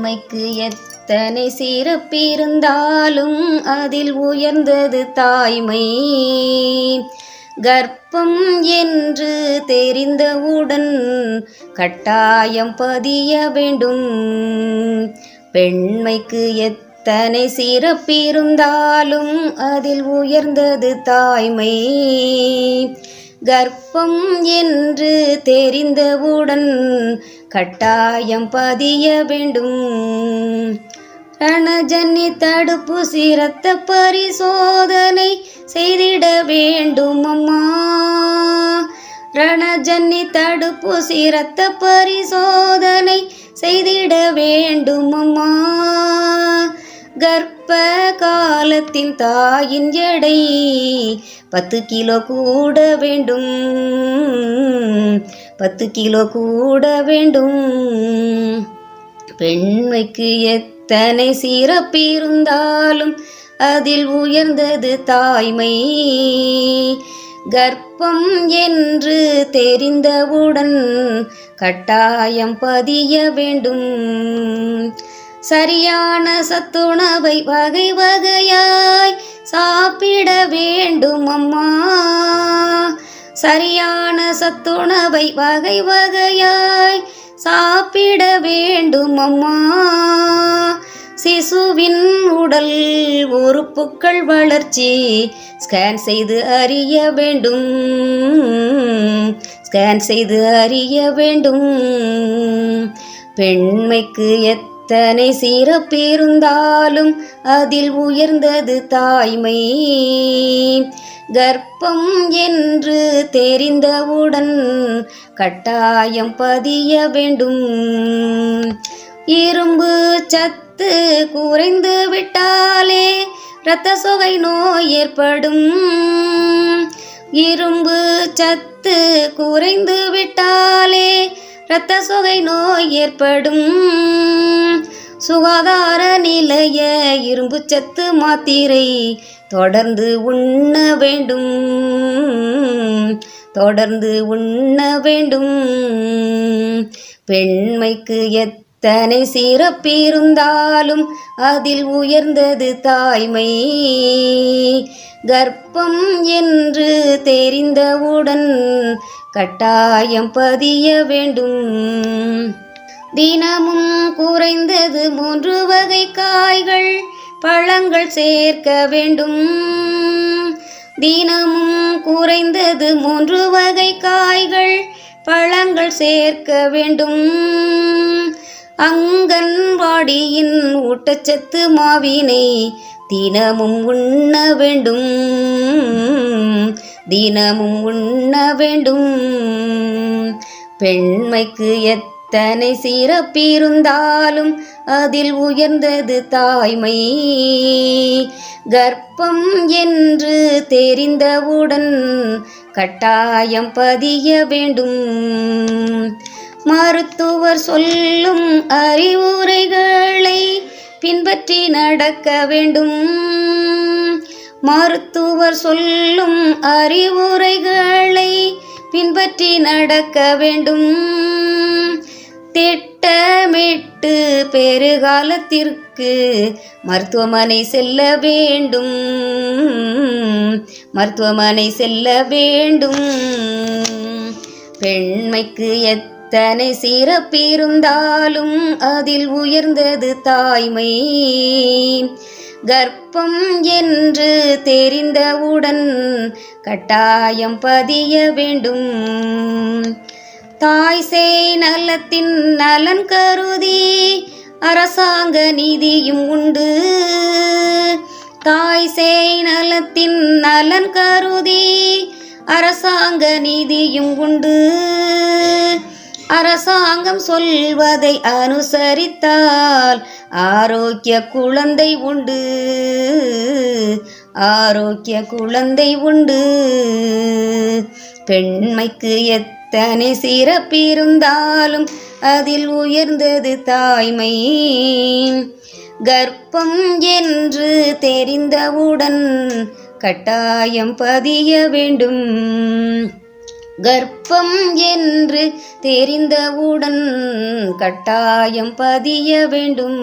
பெண்மைக்கு எத்தனை சிறப்பிருந்தாலும் அதில் உயர்ந்தது தாய்மை. கர்ப்பம் என்று தெரிந்தவுடன் கட்டாயம் பதிய வேண்டும். பெண்மைக்கு எத்தனை சிறப்பிருந்தாலும் அதில் உயர்ந்தது தாய்மை. கர்ப்பம் என்று தெரிந்தவுடன் கட்டாயம் பதிய வேண்டும். ரணஜன்னி தடுப்பூசி இரத்த பரிசோதனை செய்திட வேண்டும் அம்மா. ரணஜன்னி தடுப்பூசி இரத்த பரிசோதனை செய்திட வேண்டும் அம்மா. கர்ப்ப காலத்தின் தாயின் எடை 10 கிலோ கூட வேண்டும். 10 கிலோ கூட வேண்டும். பெண்மைக்கு எத்தனை சிறப்பிருந்தாலும் அதில் உயர்ந்தது தாய்மை. கர்ப்பம் என்று தெரிந்தவுடன் கட்டாயம் பதிய வேண்டும். சரியான சத்துணவை வகை வகையாய் சாப்பிட வேண்டும் அம்மா. சரியான சத்துணவை வகை வகையாய் சாப்பிட வேண்டும் அம்மா. சிசுவின் உடல் உறுப்புக்கள் வளர்ச்சி ஸ்கேன் செய்து அறிய வேண்டும். ஸ்கேன் செய்து அறிய வேண்டும். பெண்மைக்கு எத்தனை சிறப்பிருந்தாலும் அதில் உயர்ந்தது தாய்மை. கர்ப்பம் என்று தெரிந்தவுடன் கட்டாயம் பதிய வேண்டும். இரும்பு சத்து குறைந்து விட்டாலே இரத்த சோகை நோய் ஏற்படும். இரும்பு சத்து குறைந்து விட்டாலே இரத்த சோகை நோய் ஏற்படும். சுகாதார நிலைய இரும்பு சத்து மாத்திரை தொடர்ந்து உண்ண வேண்டும். தொடர்ந்து உண்ண வேண்டும். பெண்மைக்கு எத்தனை சிறப்பிருந்தாலும் அதில் உயர்ந்தது தாய்மை. கர்ப்பம் என்று தெரிந்தவுடன் கட்டாயம் பதிய வேண்டும். தினமும் குறைந்தது 3 வகை காய்கள் பழங்கள் சேர்க்க வேண்டும். தினமும் குறைந்தது 3 வகை காய்கள் பழங்கள் சேர்க்க வேண்டும். அங்கன்வாடியின் ஊட்டச்சத்து மாவினை தினமும் உண்ண வேண்டும். தினமும் உண்ண வேண்டும். பெண்மைக்கு எத்தனை சிறப்பிருந்தாலும் அதில் உயர்ந்தது தாய்மை. கர்ப்பம் என்று தெரிந்தவுடன் கட்டாயம் பதிய வேண்டும். மருத்துவர் சொல்லும் அறிவுரைகளை பின்பற்றி நடக்க வேண்டும். மருத்துவர் சொல்லும் அறிவுரைகளை பின்பற்றி நடக்க வேண்டும். திட்டமிட்டு பெருகாலத்திற்கு மருத்துவமனை செல்ல வேண்டும். மருத்துவமனை செல்ல வேண்டும். பெண்மைக்கு எத்தனை சிறப்பிருந்தாலும் அதில் உயர்ந்தது தாய்மை. கர்ப்பம் என்று தெரிந்தவுடன் கட்டாயம் பதிய வேண்டும். தாய் சேய் நலத்தின் நலன் கருதி அரசாங்க நீதியும் உண்டு. தாய் சேய் நலத்தின் நலன் கருதி அரசாங்க நீதியும் உண்டு. அரசாங்கம் சொல்வதை அனுசரித்தால் ஆரோக்கிய குழந்தை உண்டு. ஆரோக்கிய குழந்தை உண்டு. பெண்மைக்கு எத்தனை சிறப்பிருந்தாலும் அதில் உயர்ந்தது தாய்மை. கர்ப்பம் என்று தெரிந்தவுடன் கட்டாயம் பதிய வேண்டும். கர்ப்பம் என்று தெரிந்தவுடன் கட்டாயம் பதிய வேண்டும்.